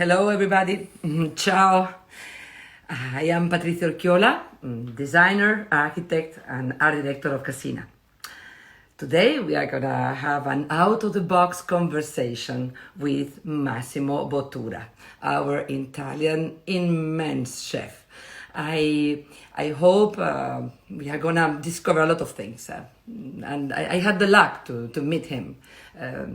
Hello, everybody. Ciao. I am Patricia Urquiola, designer, architect, and art director of Cassina. Today, we are going to have an out-of-the-box conversation with Massimo Bottura, our Italian immense chef. I hope we are going to discover a lot of things. And I had the luck to meet him a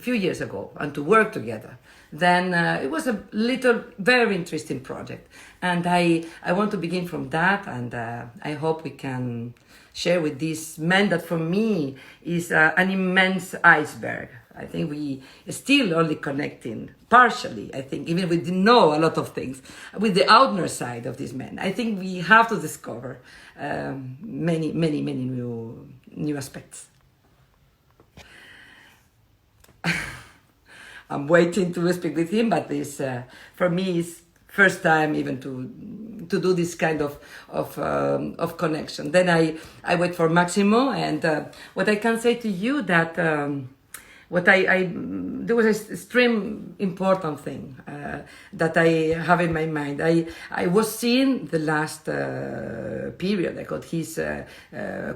few years ago and to work together. Then it was a little, very interesting project. And I want to begin from that, and I hope we can share with this man that for me is an immense iceberg. I think we are still only connecting partially. I think even we didn't know a lot of things with the outer side of this man. I think we have to discover many new aspects. I'm waiting to speak with him, but this for me is first time even to do this kind of connection. Then I wait for Massimo, and what I can say to you that what there was an extreme important thing that I have in my mind. I was seeing the last period. I got his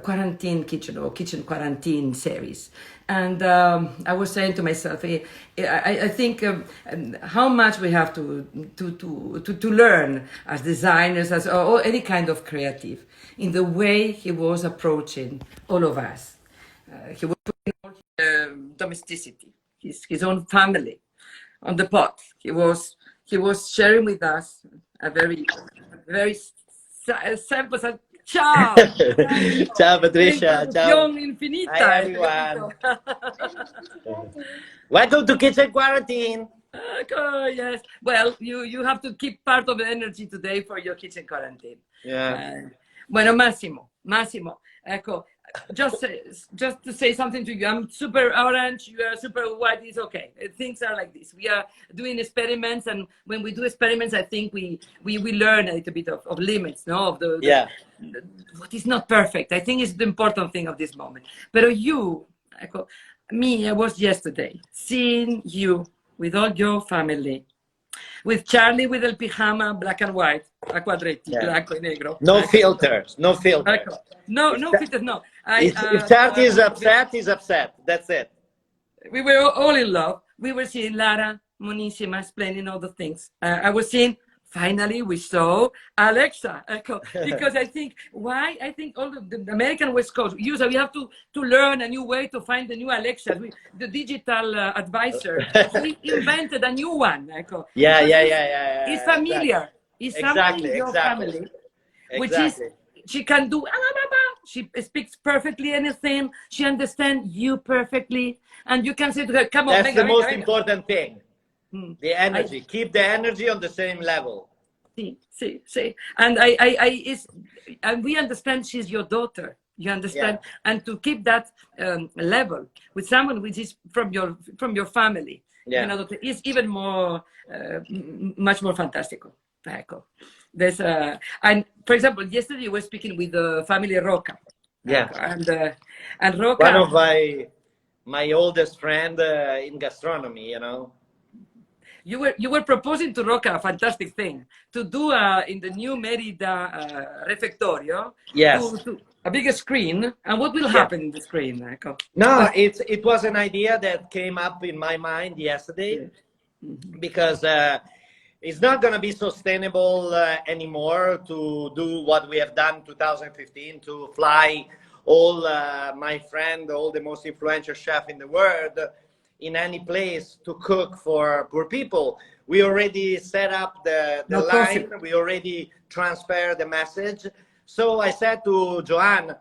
quarantine kitchen or kitchen quarantine series. And I was saying to myself, I think how much we have to learn as designers, or any kind of creative, in the way he was approaching all of us. He was putting all his domesticity, his own family, on the pot. He was sharing with us a very simple. Ciao! Ciao Patricia, ciao. Infinita. Hi everyone. Welcome to Kitchen Quarantine. Yes. Well, you have to keep part of the energy today for your kitchen quarantine. Yeah. Bueno, Massimo, ecco, just to say something to you. I'm super orange, you are super white. It's okay. Things are like this. We are doing experiments, and when we do experiments, I think we learn a little bit of limits, no? What is not perfect. I think is the important thing of this moment. But you, ecco, I was yesterday seeing you with all your family, with Charlie with el pijama, black and white, a quadretti, blanco e negro. No filters, no filters. No filters, no. If Charlie is upset, he's upset. That's it. We were all in love. We were seeing Lara, Monissima, explaining all the things. I was seeing, finally, we saw Alexa. Because I think all the American West Coast, we have to learn a new way to find the new Alexa. The digital advisor, we invented a new one. Yeah. It's familiar. It's someone in your family, which is, she can do, she speaks perfectly anything. She understands you perfectly. And you can say to her, come on. That's the most important thing. The energy. Keep the energy on the same level. See. And and we understand she's your daughter. You understand? Yeah. And to keep that level with someone which is from your family, is even more, much more fantastical. There's and for example, yesterday we were speaking with the family Roca. And Roca, one of my oldest friend in gastronomy, You were proposing to Roca a fantastic thing to do in the new Merida refectorio. Yes. To a bigger screen. And what will happen in the screen? No, it was an idea that came up in my mind yesterday, because it's not going to be sustainable anymore to do what we have done in 2015, to fly all my friend, all the most influential chef in the world in any place to cook for poor people. We already set up the line. We already transfer the message. So I said to Joanne,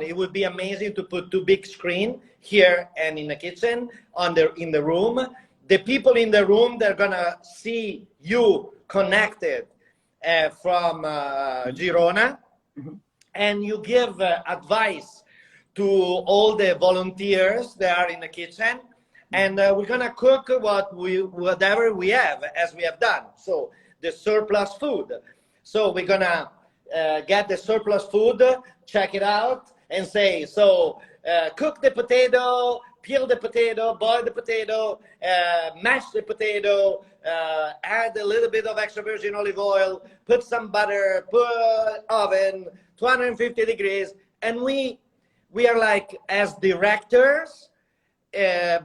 it would be amazing to put two big screens here and in the kitchen, in the room. The people in the room, they're gonna see you connected from Girona, and you give advice to all the volunteers that are in the kitchen. And we're gonna cook whatever we have, as we have done. So the surplus food. So we're gonna get the surplus food, check it out, and say, cook the potato, peel the potato, boil the potato, mash the potato, add a little bit of extra virgin olive oil, put some butter, put oven, 250 degrees, and we are like as directors,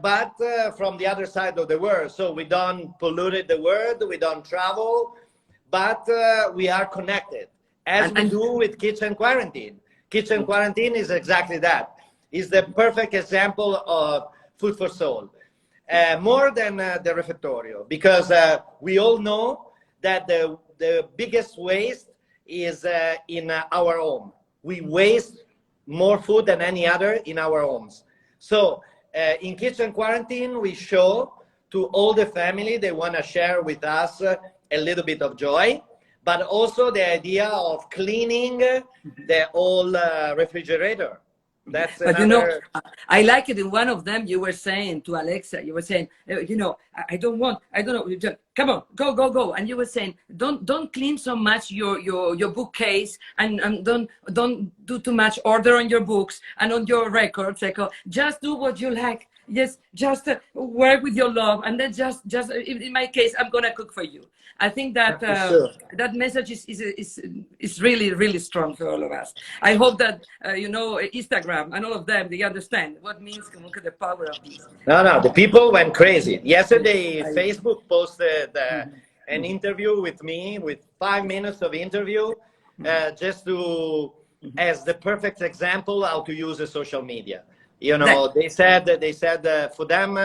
but from the other side of the world. So we don't pollute the world, we don't travel, but we are connected, as we do with Kitchen Quarantine. Kitchen Quarantine is exactly that. It's the perfect example of food for soul. More than the refectorio, because we all know that the biggest waste is in our home. We waste more food than any other in our homes. So in Kitchen Quarantine, we show to all the family they want to share with us a little bit of joy, but also the idea of cleaning the whole refrigerator. That's but another... you know, I like it. In one of them, you were saying to Alexa, you were saying, you know, I don't know, just, come on, go. And you were saying, don't clean so much your bookcase, and don't do too much order on your books and on your records. Like, just do what you like. Yes, just work with your love, and then just in my case, I'm gonna cook for you. I think that sure. that message is really strong for all of us. I hope that you know, Instagram and all of them, they understand what means the power of this. No, the people went crazy. Yesterday, Facebook posted an interview with me, with 5 minutes of interview, just to as the perfect example how to use a social media. You know, they said for them,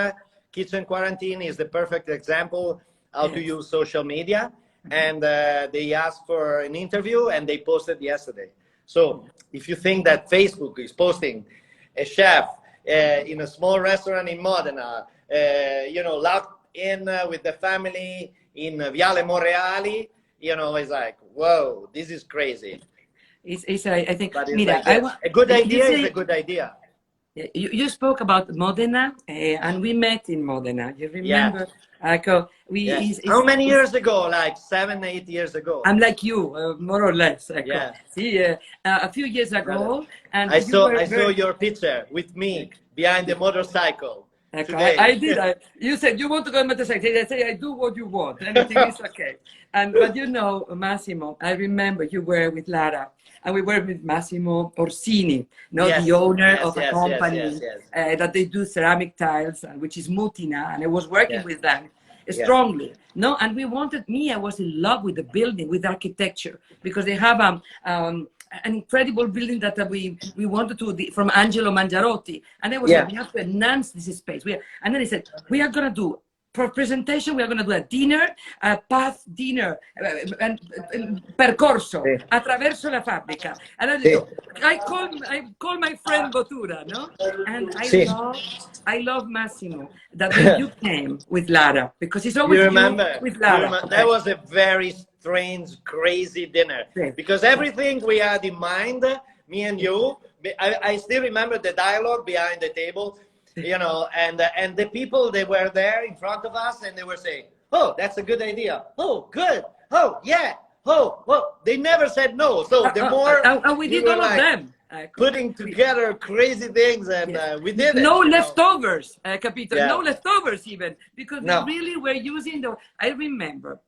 Kitchen Quarantine is the perfect example how to use social media, and they asked for an interview, and they posted yesterday. So if you think that Facebook is posting a chef in a small restaurant in Modena, you know, locked in with the family in Viale Monreali, you know, it's like, whoa, this is crazy. I think, but it's Mira, like, yes, a good idea is a good idea. You spoke about Modena, and we met in Modena. You remember? How many years ago? Like 7, 8 years ago. I'm like you, more or less. See, a few years ago, and I saw your picture with me behind the motorcycle. I did. You said you want to go on motorcycle. I say I do what you want. Anything is okay. But you know, Massimo, I remember you were with Lara, and we were with Massimo Orsini, the owner of a company that they do ceramic tiles, which is Mutina, and I was working with them strongly. No, and we wanted I was in love with the building, with architecture, because they have an incredible building that we wanted to from Angelo Mangiarotti, and they was like, we have to enhance this space. And then he said, we are gonna do. For presentation, we are going to do a dinner, a path dinner, and percorso, attraverso la fabbrica. And I call my friend Bottura, no? And I love Massimo, that when you came with Lara, because it's always with Lara. That was a very strange, crazy dinner, because everything we had in mind, me and you, I still remember the dialogue behind the table. You know, and the people, they were there in front of us, and they were saying, oh, that's a good idea. Oh, good. Oh, yeah. Oh, well, they never said no. So the more and we did all of them. Putting together crazy things, and we did it. No leftovers, Capito. No leftovers even, because we really were using I remember,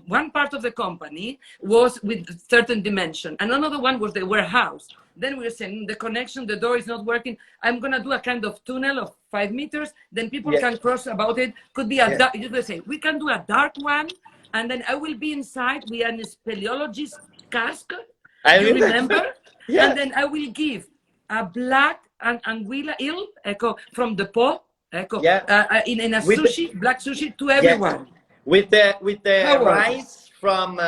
one part of the company was with a certain dimension, and another one was the warehouse. Then we were saying the connection, the door is not working. I'm going to do a kind of tunnel of 5 meters. Then people can cross about it. Could be a dark, you could say, we can do a dark one. And then I will be inside with an speleologist cask. You remember? And then I will give a black anguilla eel from the pot in a sushi, black sushi to everyone. With the rice from...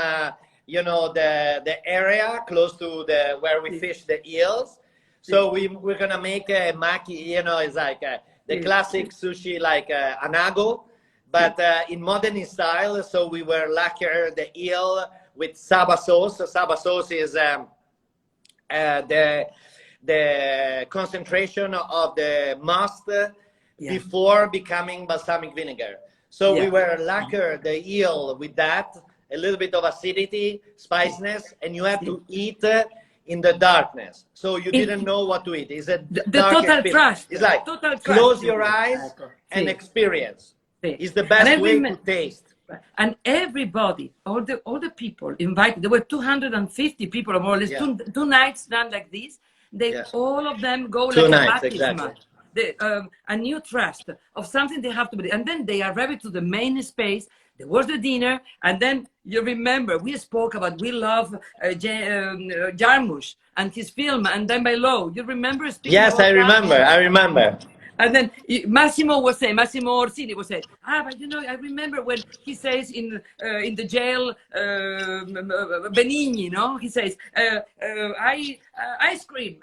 you know, the area close to where we fish the eels. So we're gonna make a maki, you know, it's like the classic sushi, like anago, but in modern style. So we were lacquer the eel with saba sauce. Saba sauce is the concentration of the must before becoming balsamic vinegar. So we were lacquer the eel with that. A little bit of acidity, spiciness, and you have to eat in the darkness. So you didn't know what to eat. It's a the total trust. It's like close your eyes and experience. It's the best way to taste. And everybody, all the people invited, there were 250 people or more or less, two nights done like this. They all of them go Two like nights, a baptism, exactly. a new trust of something they have to be. And then they arrived to the main space. There was the dinner, and then you remember we spoke about we love Jarmusch and his film, and then by law. You remember speaking? Yes, about I remember. Jarmusch? I remember. And then Massimo Orsini was saying, but you know, I remember when he says in the jail, Benigni, no? He says, I scream,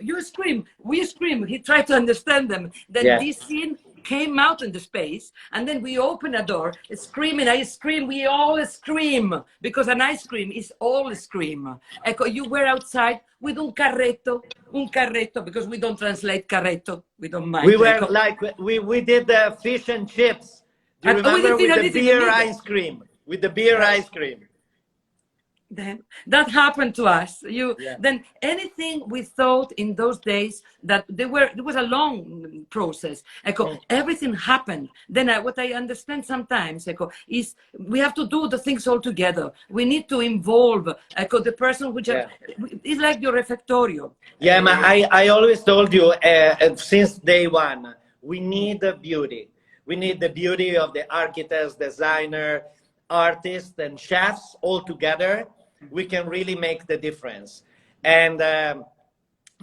you scream, we scream. He tried to understand them. Then this scene came out in the space, and then we open a door, screaming, I scream, we all scream, because an ice cream is all scream. Ecco, you were outside with un carretto, because we don't translate carretto, we don't mind. We were like, we did the fish and chips. Do you remember with the beer ice cream? With the beer ice cream. Then that happened to us. Then anything we thought in those days that there was a long process. Everything happened. Then what I understand sometimes is we have to do the things all together. We need to involve the person which is like your refectorio. Yeah, I always told you since day one, we need the beauty. We need the beauty of the architects, designer, artists, and chefs all together. We can really make the difference. And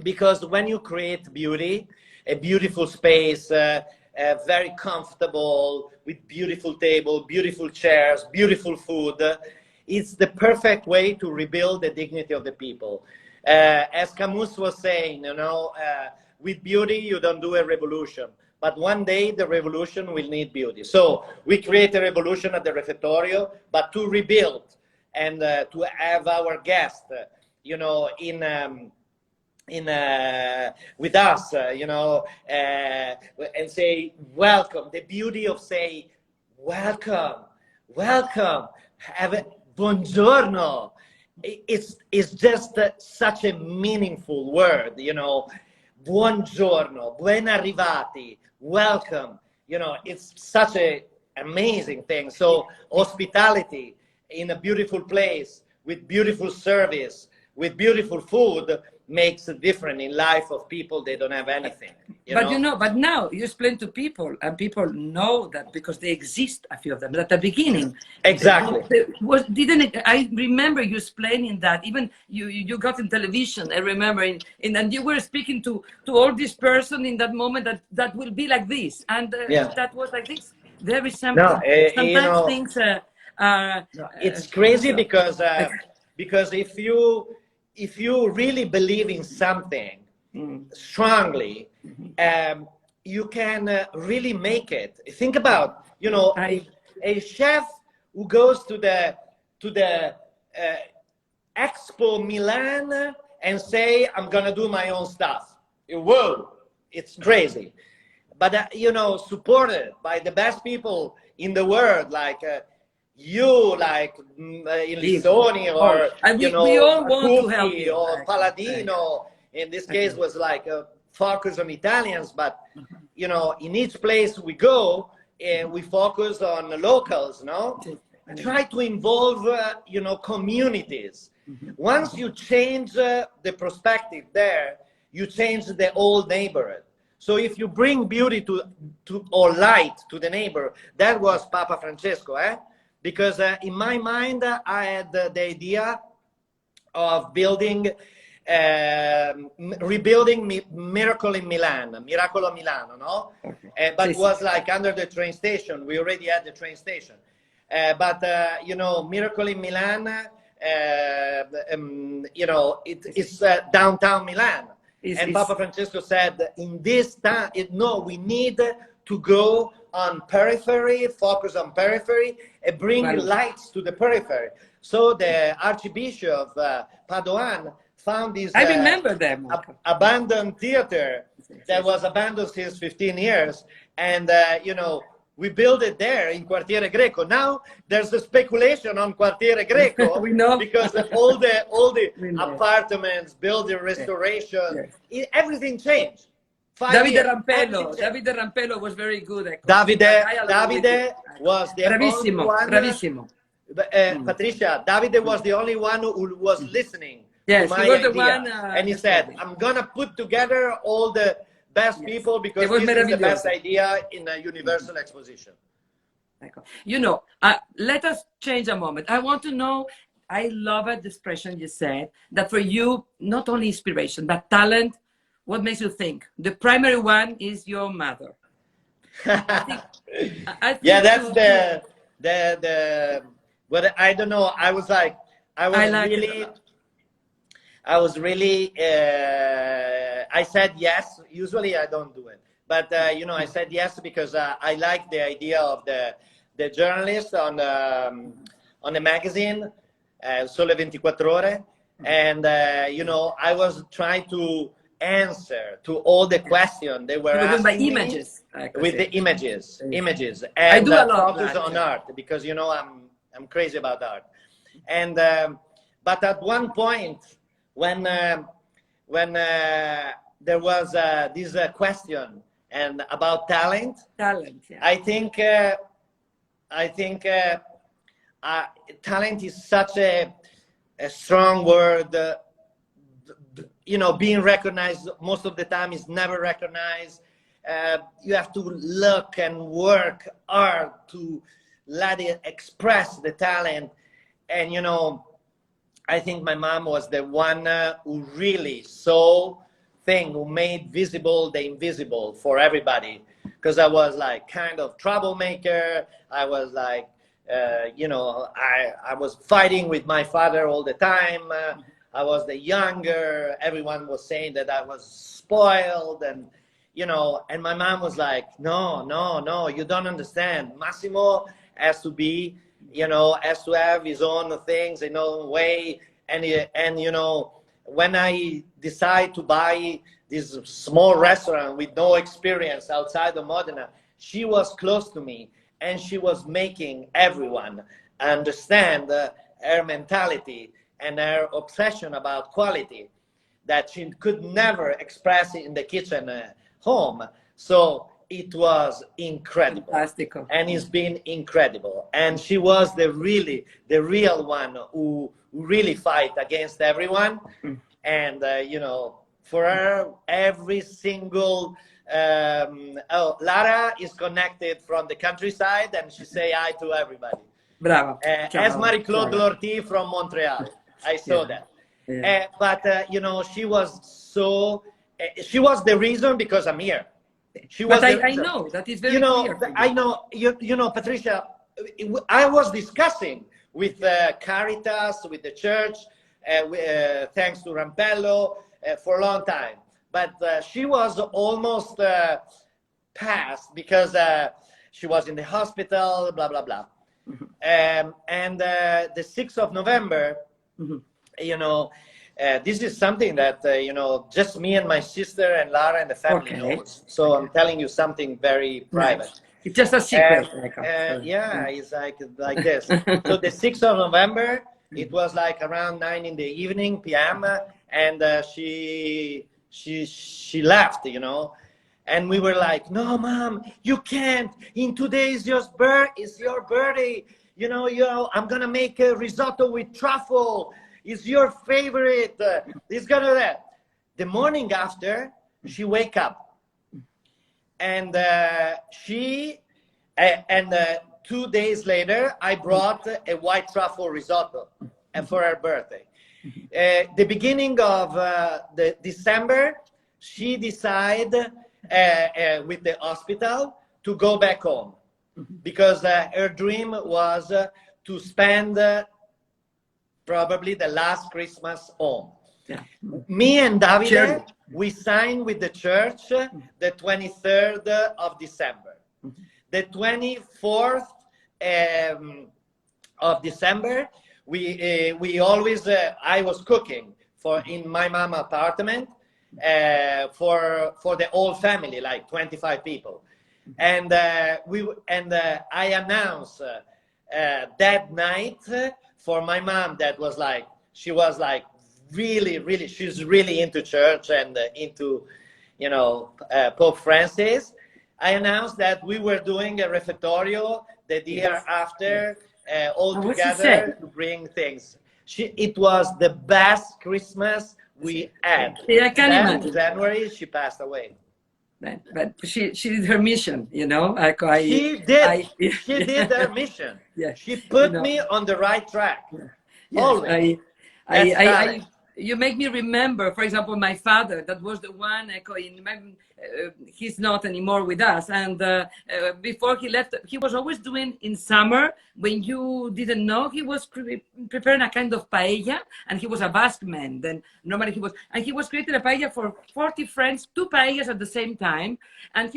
because when you create beauty, a beautiful space, very comfortable, with beautiful table, beautiful chairs, beautiful food, it's the perfect way to rebuild the dignity of the people. As Camus was saying, you know, with beauty, you don't do a revolution. But one day the revolution will need beauty. So we create a revolution at the refectorio, but to rebuild and to have our guests, you know, with us, you know, and say welcome. The beauty of say welcome, have a buongiorno. It's just such a meaningful word, you know. Buongiorno, ben arrivati, welcome. You know, it's such a amazing thing. So hospitality in a beautiful place with beautiful service, with beautiful food makes a difference in life of people. They don't have anything. But now you explain to people, and people know that because they exist, a few of them. At the beginning, exactly. I remember you explaining that. Even you got in television. I remember, and you were speaking to all this person in that moment that will be like this, and that was like this. Very simple. No, sometimes you know, things. It's crazy because if you really believe in something strongly, you can really make it. Think about, you know, a chef who goes to the Expo Milan and say, I'm gonna do my own stuff. Whoa, it's crazy. But you know, supported by the best people in the world, like you, like Lissoni, or you know, we all want to help Cucchi, you. or Paladino. In this case, was like a focus on Italians, but you know, in each place we go, we focus on the locals. No, try to involve, you know, communities. Once you change the perspective there, you change the whole neighborhood. So if you bring beauty or light to the neighbor, that was Papa Francesco, because in my mind, I had the idea of building, rebuilding Miracolo Milano, no? But it was like under the train station. We already had the train station. But, you know, Miracle in Milan, you know, it's downtown Milan. And Papa Francesco said, in this time, no, we need to go on periphery, focus on periphery, and bring lights to the periphery. So the Archbishop Padoan found this I remember them. Abandoned theater that was abandoned since 15 years. And, you know, we built it there in Quartiere Greco. Now there's a speculation on Quartiere Greco we know. because all the apartments, building, restoration, everything changed. Davide years. Rampello. Davide Rampello was very good. Ecco. Davide was the only Bravissimo, one. bravissimo. Patricia, Davide was the only one who was listening to Yes, my he was the idea. one. And he said, I'm going to put together all the best people because this is the best idea in a universal exposition. You know, let us change a moment. I want to know, I love it, the expression you said, that for you, not only inspiration, but talent, what makes you think? The primary one is your mother. I think yeah, that's but I don't know. I was really, I said yes. Usually I don't do it. But, you know, I said yes because I like the idea of the journalist on the magazine, Sole 24 Ore. And, you know, I was trying to answer to all the questions they were asking images, with the images, and focus on art because, you know, I'm crazy about art. And, but at one point when there was this question and about talent, yeah. I think talent is such a strong word. You know, being recognized most of the time is never recognized. You have to look and work hard to let it express the talent. And, you know, I think my mom was the one who really who made visible the invisible for everybody. Because I was like kind of troublemaker. I was like, you know, I was fighting with my father all the time. I was the younger. Everyone was saying that I was spoiled, and you know. And my mom was like, "No, you don't understand. Massimo has to be, you know, has to have his own things, his own way." And you know, when I decide to buy this small restaurant with no experience outside of Modena, she was close to me, and she was making everyone understand her mentality and her obsession about quality that she could never express in the kitchen home. So it was incredible. Fantastic. And it's been incredible. And she was the real one who really fight against everyone. And, you know, for her, every single, Lara is connected from the countryside and she say hi to everybody. Bravo. As Marie-Claude Lortie from Montreal. I saw that. Yeah. But, you know, she was she was the reason because I'm here. She was I know, that is very clear. I know, you know, Patricia, I was discussing with Caritas, with the church, thanks to Rampello, for a long time. But she was almost passed because she was in the hospital, blah, blah, blah. And the 6th of November, you know, this is something that, you know, just me and my sister and Lara and the family knows. So I'm telling you something very private. Nice. It's just a secret. Yeah, it's like this. So the 6th of November, it was like around 9 in the evening, p.m. And she left, you know. And we were like, no, Mom, you can't. In 2 days, it's your birthday. You know, I'm going to make a risotto with truffle. It's your favorite. It's going to that. The morning after, she wake up. And 2 days later, I brought a white truffle risotto for her birthday. The beginning of the December, she decided with the hospital to go back home because her dream was to spend probably the last Christmas home. Yeah. Me and Davide, we signed with the church the 23rd of December. The 24th of December, we always, I was cooking in my mama apartment for the whole family, like 25 people. And I announced that night for my mom that was like, she was like really, she's really into church and into Pope Francis, I announced that we were doing a refectorio the year after, all together to bring things. It was the best Christmas we had. Yeah, I can imagine. In January, she passed away. But she did her mission, She did her mission. Yeah. She put me on the right track. Yes, Always. You make me remember, for example, my father, that was the one, he's not anymore with us. And before he left, he was always doing in summer, when you didn't know, he was preparing a kind of paella, and he was a Basque man. Then normally he was creating a paella for 40 friends, 2 paellas at the same time. And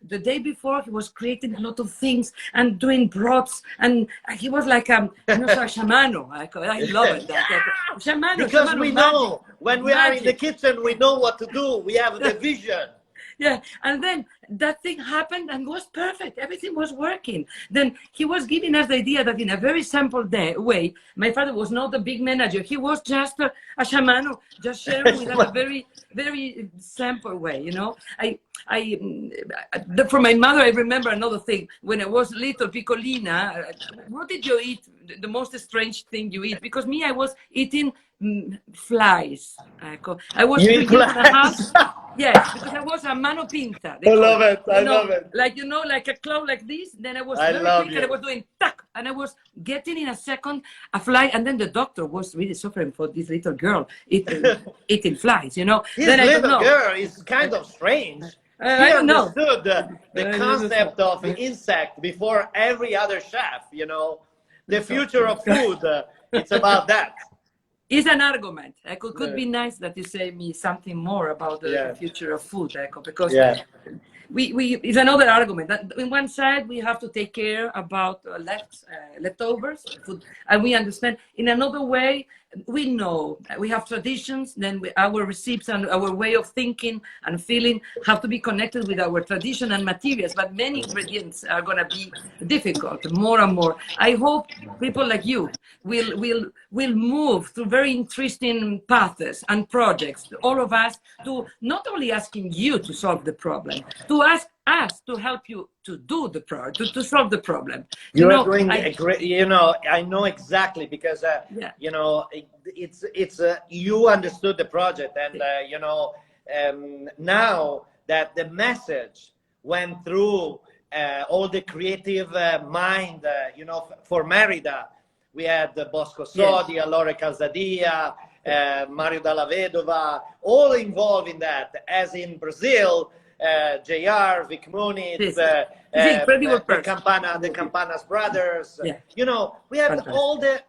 the day before, he was creating a lot of things and doing broths. And he was like, a shamano. I love it. Shamano, because we know when we are in the kitchen, we know what to do. We have the vision. Yeah, and then that thing happened and was perfect. Everything was working. Then he was giving us the idea that in a very simple way, my father was not a big manager. He was just a shamano, just sharing with us a very, very simple way, For my mother, I remember another thing. When I was little, piccolina, what did you eat? The most strange thing you eat? Because me, I was eating flies. I was in the house. Yes, because I was a mano pinta. I love it. I love it. Like a cloud like this. Then I was very quick, and I was doing tuck, and I was getting in a second a fly, and then the doctor was really suffering for this little girl eating flies. This then little girl is kind of strange. I don't know. Understood the concept of insect before every other chef. The future of food. It's about that. It's an argument. It could be nice that you say me something more about the future of food, because it's another argument. That on one side, we have to take care about leftovers, food, and we understand. In another way, we know we have traditions, then our recipes and our way of thinking and feeling have to be connected with our tradition and materials, but many ingredients are going to be difficult, more and more. I hope people like you will move through very interesting paths and projects, all of us, to not only asking you to solve the problem, to ask us to help you to do the to solve the problem. You are doing a great, I know exactly, because it's you understood the project, and now that the message went through all the creative mind, for Merida, we had Bosco Sodi, Allora Calzadia, Mario Dalla Vedova, all involved in that, as in Brazil. JR, Vic Muniz, the Campanas brothers. We have all the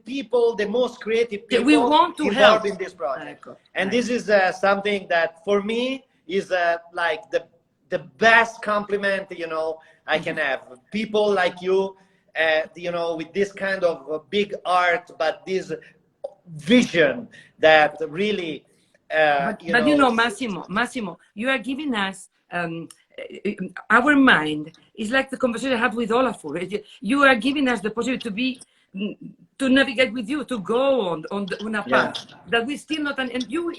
people, the most creative people we want to involved help in this project. And this is something that for me is like the best compliment I can have. People like you, with this kind of big art, but this vision that really. But Massimo, you are giving us our mind is like the conversation I had with Olafur. You are giving us the possibility to navigate with you, to go on a path that we still not, and you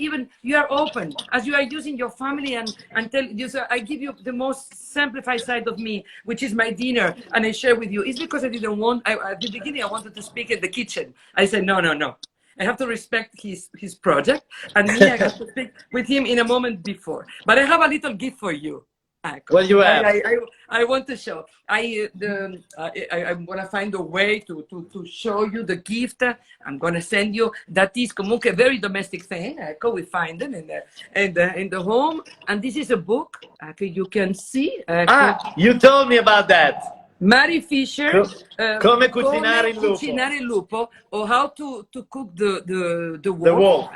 are open as you are using your family and tell you. So I give you the most simplified side of me, which is my dinner, and I share with you. It's because I didn't want. At the beginning, I wanted to speak in the kitchen. I said no. I have to respect his project, and me, I have to speak with him in a moment before. But I have a little gift for you. Well, you have. I want to show. I'm gonna find a way to show you the gift. I'm gonna send you. That is comunque a very domestic thing. We find them in the home, and this is a book. You can see. You told me about that. Mary Fisher, Come cucinare il lupo, or how to cook the wolf.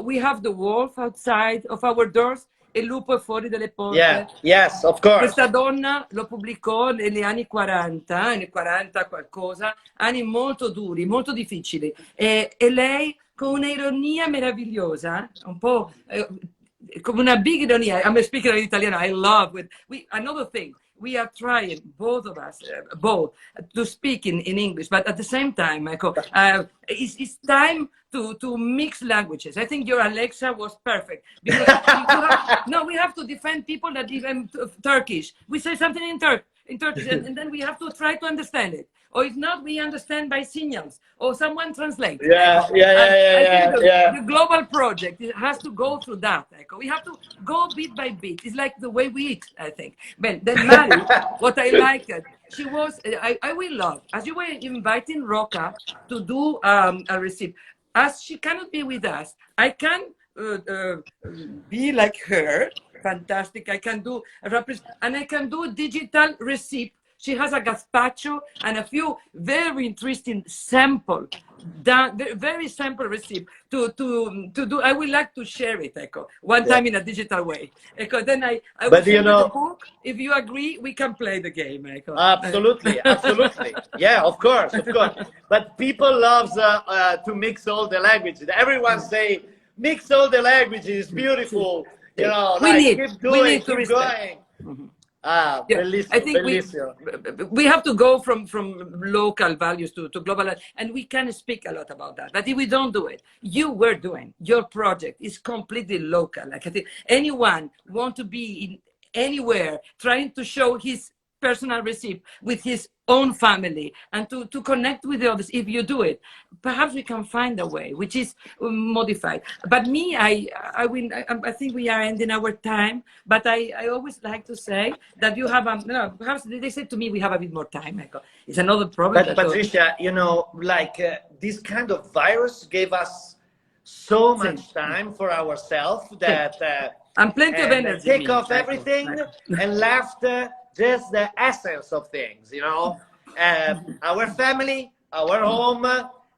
We have the wolf outside of our doors, e il lupo è fuori delle porte. Yes, of course. Questa donna lo pubblicò negli anni 40, anni 40 qualcosa, anni molto duri, molto difficili. E lei, con un'ironia meravigliosa, un po' come una big ironia, I'm speaking in Italiano, I love it. Another thing. we are trying, both of us, both, to speak in English, but at the same time, Michael, it's time to mix languages. I think your Alexa was perfect, because we have to defend people that even Turkish. We say something in Turkish, and then we have to try to understand it. Or if not, we understand by signals, or someone translates. Yeah, I think yeah. the global project, it has to go through that. We have to go bit by bit. It's like the way we eat, I think. But then Mary, what I liked, she was, I will love, as you were inviting Roca to do a recipe, as she cannot be with us, I can be like her, fantastic. I can do and I can do digital recipe. She has a gazpacho and a few very interesting sample, very simple recipe to do. I would like to share it, one time in a digital way. Then I will But send you the book. If you agree, we can play the game, Absolutely, absolutely. Yeah, of course. But people loves to mix all the languages. Everyone say, mix all the languages, beautiful. You know, keep doing, keep going. I think we have to go from local values to global, and we can speak a lot about that. But if we don't do it, your project is completely local. Like, I think anyone want to be in anywhere trying to show his personal recipe with his own family and to connect with the others. If you do it, perhaps we can find a way which is modified. But me, I think we are ending our time, but I always like to say that you have perhaps they said to me we have a bit more time. It's another problem. But Patricia, this kind of virus gave us so much time for ourselves that and plenty of energy. Take off everything and left just the essence of things, our family, our home,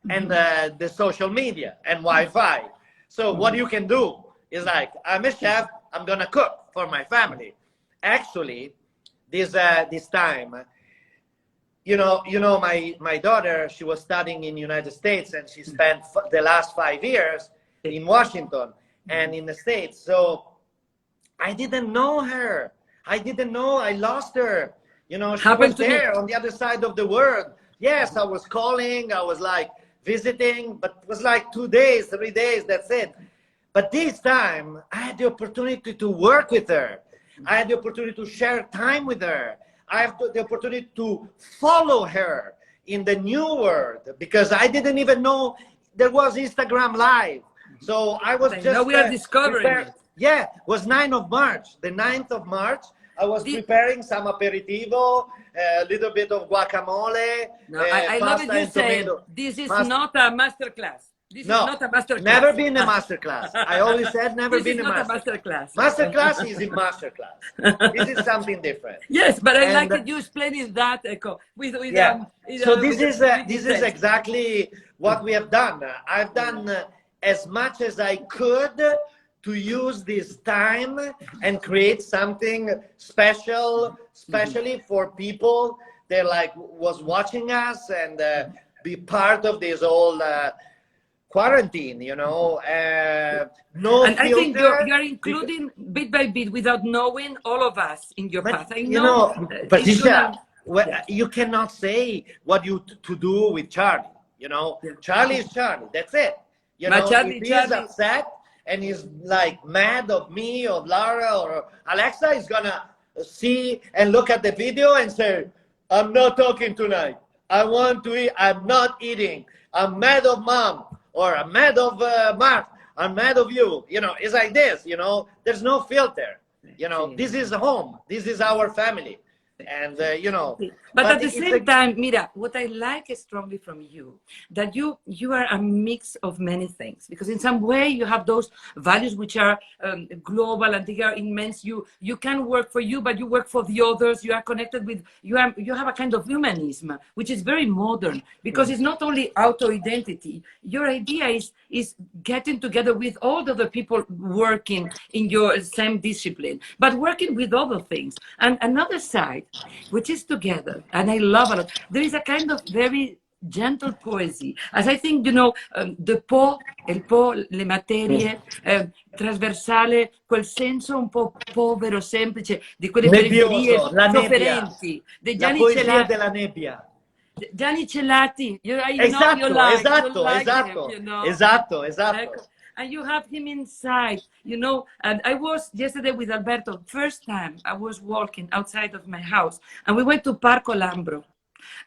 and the social media and Wi-Fi. So what you can do is I'm a chef, I'm gonna cook for my family. Actually, this time, my daughter, she was studying in the United States, and she spent the last 5 years in Washington and in the States. So I didn't know her. I lost her. She was there on the other side of the world. Yes, I was calling, I was visiting, but it was 2 days, 3 days, that's it. But this time, I had the opportunity to work with her. I had the opportunity to share time with her. I have the opportunity to follow her in the new world, because I didn't even know there was Instagram Live. So I was just... Now we are discovering it. Yeah, it was 9th of March. The 9th of March, I was preparing some aperitivo, a little bit of guacamole. I love it you say, this is not a masterclass. This is not a masterclass. Never been a masterclass. I always said never been a masterclass. Masterclass is in masterclass. This is something different. Yes, but I like that you explaining that, So this is exactly what we have done. I've done as much as I could to use this time and create something special, especially for people that was watching us and be part of this whole quarantine, no and filter. I think you're including bit by bit without knowing all of us in your path. I know, Patricia, you cannot say what to do with Charlie. Charlie is Charlie. That's it. If he is upset and he's mad of me, of Lara, or Alexa, is gonna see and look at the video and say, I'm not talking tonight. I want to eat. I'm not eating. I'm mad of mom, or I'm mad of Mark. I'm mad of you. It's like this. There's no filter. This is home. This is our family. And but at the same time, Mira, what I like strongly from you, that you are a mix of many things, because in some way you have those values which are global and they are immense. You can work for you, but you work for the others. You are connected with you have a kind of humanism which is very modern, because it's not only auto identity. Your idea is getting together with all the other people working in your same discipline, but working with other things. And another side, which is together, and I love it. There is a kind of very gentle poesy. As I think, il po', le materie, trasversale, quel senso un po' povero, semplice, di quelle periferie Nebbioso, la nebbia, sofferenti, dei la Gianni poesia Celati. della nebbia. Gianni Celati, I know Esatto, you esatto, like him, esatto, esatto, esatto. Ecco. And you have him inside, and I was yesterday with Alberto, first time I was walking outside of my house, and we went to Parco Lambro.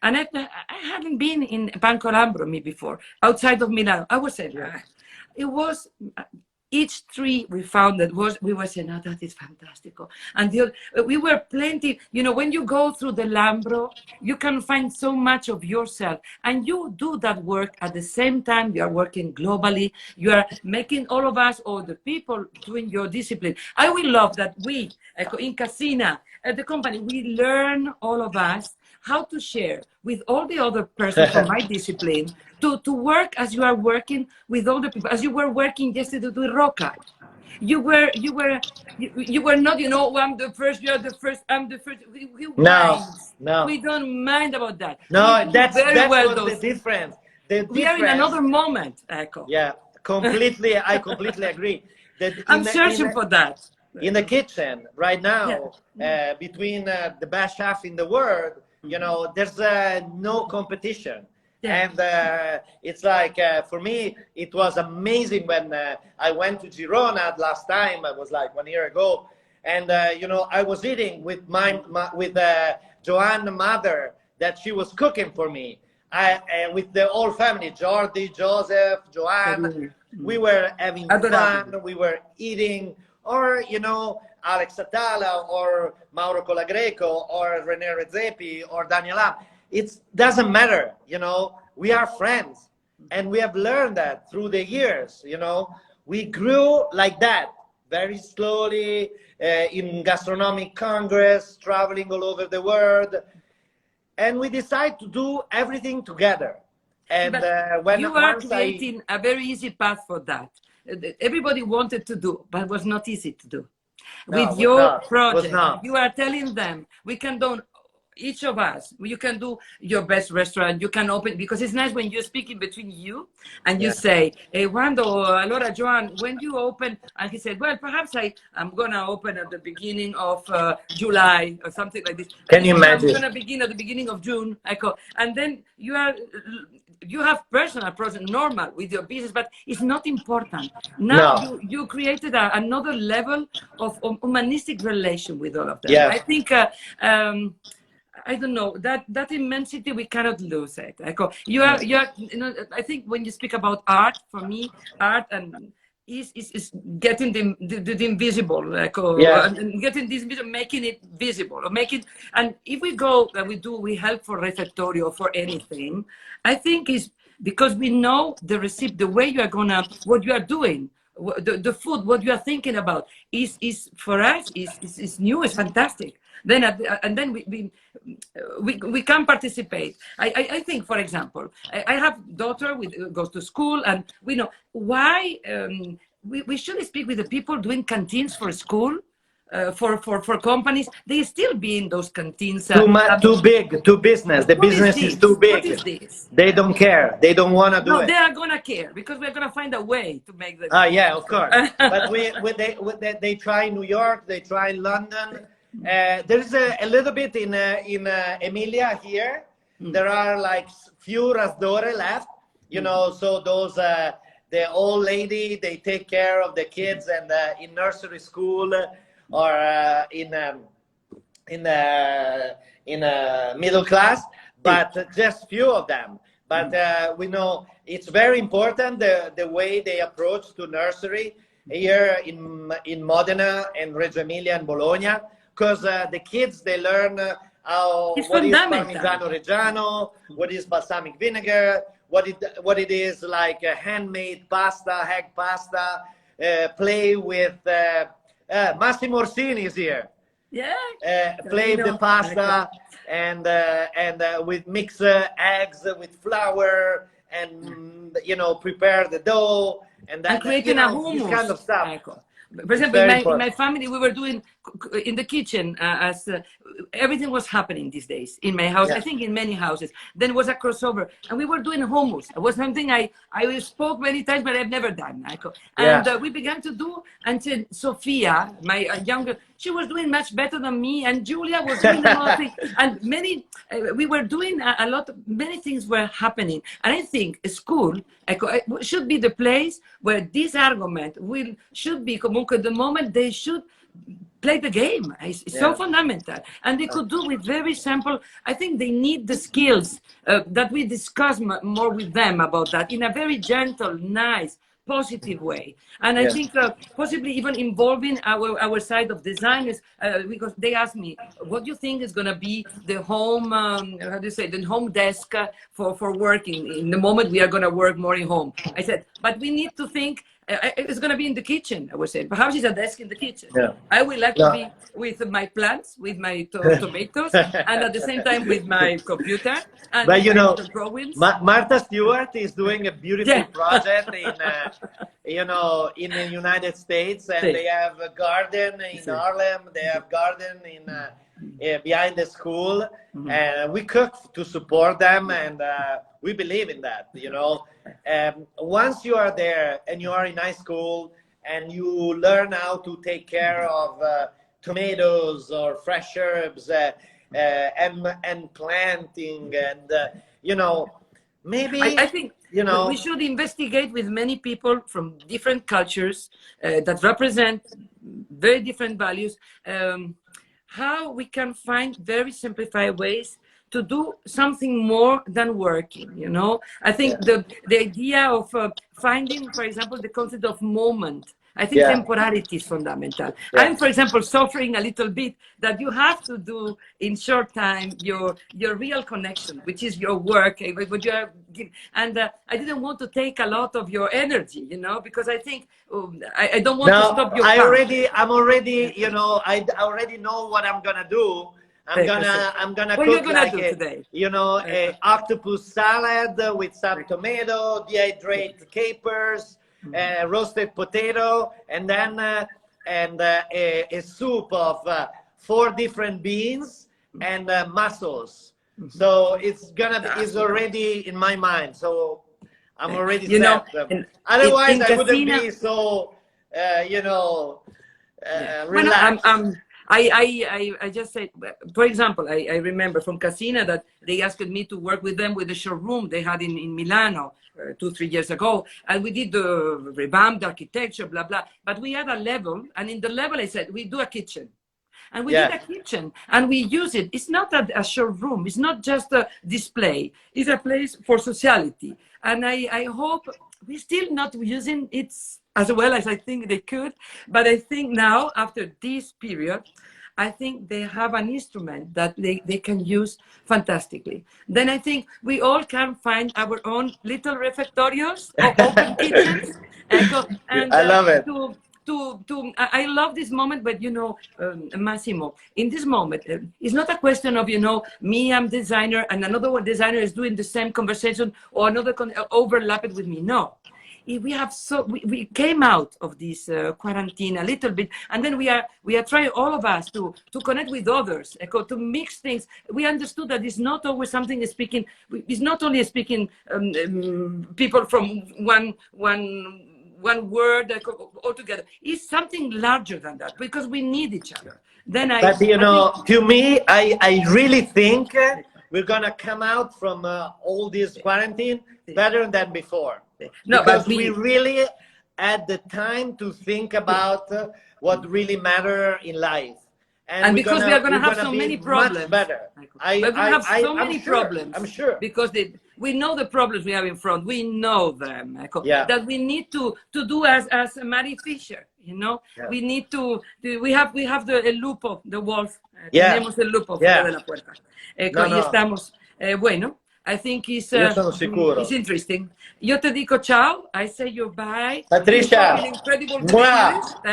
And I hadn't been in Parco Lambro me before, outside of Milan. I was saying, it was each tree we found we were saying, oh, that is fantastical. And we were plenty, when you go through the Lambro, you can find so much of yourself, and you do that work at the same time. You are working globally. You are making all of us, or the people doing your discipline. I will love that we, in Cassina, at the company, we learn, all of us, how to share with all the other persons from my discipline to work as you are working with all the people, as you were working yesterday with Roca. You were not, I'm the first, you're the first, I'm the first. We minds. No. We don't mind about that. No, We do that's very well was those. the difference. We are in another moment, Echo. Yeah, completely. I completely agree. I'm searching for that. In the kitchen right now, between the best chef in the world, there's no competition. Yeah. And it's like, for me, it was amazing when I went to Girona last time. It was like 1 year ago. And, I was eating with with Joanne's mother, that she was cooking for me. With the whole family, Jordi, Joseph, Joanne, we were having fun. We were eating, or, Alex Atala, or Mauro Colagreco, or René Redzepi, or Daniel Am. It doesn't matter, we are friends, and we have learned that through the years. We grew like that, very slowly, in gastronomic congress, traveling all over the world, and we decide to do everything together. And when you are creating a very easy path for that. Everybody wanted to do, but it was not easy to do. With your project, you are telling them, we can do, each of us, you can do your best restaurant, you can open, because it's nice when you're speaking between you and you say, Wando, allora Joan, when you open, and he said, well, perhaps I'm gonna open at the beginning of July or something like this. Can you imagine? I'm gonna begin at the beginning of June, and then you have personal project normal with your business, but it's not important. Now you created another level of humanistic relation with all of them. I think I don't know, that immensity, we cannot lose it. You are I think when you speak about art, for me, art and is getting the invisible, and getting this visible, making it visible, or and if we go and we help for refectorio, for anything, I think is because we know the recipe, the way you are what you are doing, the food, what you are thinking about is for us is new, is fantastic. Then and then we can participate. I think, for example, I have daughter goes to school, and we know why we should speak with the people doing canteens for school. For companies, they still be in those canteens. Too big, too business. The business is too big. What is this? They don't care. They don't want to do it. No, they are gonna care, because we're gonna find a way to make them. Yeah, of course. But they try New York. They try London. There's a little bit in Emilia here. There are like few rasdore left. So those. The old lady, they take care of the kids, and in nursery school, or in middle class, but just few of them. But we know it's very important the way they approach to nursery here in Modena and Reggio Emilia and Bologna, because the kids, they learn what is Parmigiano Reggiano, what is balsamic vinegar, what it is like a handmade pasta, egg pasta, play with Massimo Orsini is here. Play the pasta and with mix eggs with flour, and prepare the dough, and creating a hummus, this kind of stuff. For example, in my family, we were doing in the kitchen as everything was happening these days in my house. I think in many houses. Then was a crossover, and we were doing hummus. It was something I spoke many times, but I've never done. And we began to do until Sophia, my younger, she was doing much better than me, and Julia was doing another thing, and we were doing a lot. Many things were happening, and I think school should be the place where this argument should be comunque the moment they should play the game. It's so fundamental, and they could do with very simple. I think they need the skills that we discuss more with them about that in a very gentle, nice, positive way. And I think possibly even involving our side of designers, because they asked me, what do you think is going to be the home, how do you say, the home desk for working in the moment we are going to work more in home? I said, but we need to think it's going to be in the kitchen. I was saying, perhaps it's a desk in the kitchen. I would like to be with my plants, with my tomatoes, and at the same time with my computer. And but you know, drawings. Martha Stewart is doing a beautiful project in, in the United States, and they have a garden in Harlem. They have garden in behind the school, and we cook to support them, and we believe in that. Once you are there and you are in high school and you learn how to take care of tomatoes or fresh herbs and planting, and maybe I think we should investigate with many people from different cultures that represent very different values, how we can find very simplified ways to do something more than working. I think the idea of finding, for example, the concept of moment. I think temporality is fundamental. I'm, for example, suffering a little bit that you have to do in short time your real connection, which is your work. And I didn't want to take a lot of your energy, because I think I don't want to stop your path. I already know what I'm gonna do. I'm gonna cook today? A octopus salad with some tomato, dehydrated capers, roasted potato, and then a soup of 4 different beans and mussels. So it's already in my mind. So I'm already set. Otherwise, I wouldn't be so relaxed. I just said, for example, I remember from Cassina that they asked me to work with them with the showroom they had in Milano 2-3 years ago, and we did the revamped architecture, blah blah. But we had a level, and in the level I said we do a kitchen, and we did a kitchen, and we use it. It's not a showroom. It's not just a display. It's a place for sociality, and I hope we're still not using it as well as I think they could. But I think now, after this period, I think they have an instrument that they can use fantastically. Then I think we all can find our own little refectorios or open kitchens. And I love it. I love this moment, but Massimo, in this moment, it's not a question of, me, I'm designer, and another one designer is doing the same conversation, or another overlapped with me. No. We came out of this quarantine a little bit, and then we are trying, all of us, to connect with others, to mix things. We understood that it's not always something speaking. It's not only speaking people from one word altogether. It's something larger than that, because we need each other. To me, I really think we're gonna come out from all this quarantine better than before. Because we really had the time to think about what really matters in life, and because we are going to have so many problems. We're going to have so many problems. I'm sure, because we know the problems we have in front. We know them. That we need to do as Mary Fisher. We need to. We have el lupo, the wolf. Tenemos el lupo fuera de la puerta. Y estamos. Bueno. I think it's interesting. Io te dico ciao. I say you bye. Patricia,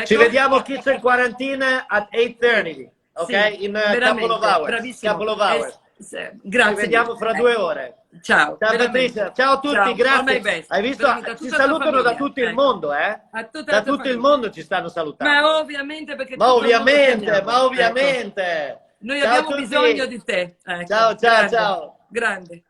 ci vediamo Kitchen Quarantine at 8:30. Okay, in a couple of hours. Bravissimo. Couple of hours. Grazie Ci vediamo mille. fra 2 ore. Ciao. Ciao veramente. Patricia, ciao a tutti, Ciao. All my grazie. best. Hai visto? Veramente, a Ci tutta la tua salutano da famiglia. tutto il Ecco. mondo, eh? A tutta Da la tua tutto il famiglia. mondo ci stanno salutando. Ma ovviamente, perché Ma tutto il mondo ti ovviamente, amiamo. ma Ecco. ovviamente. Noi Ciao a abbiamo bisogno tutti. di te. Ecco. Ciao, ciao, Grande. ciao. Grande.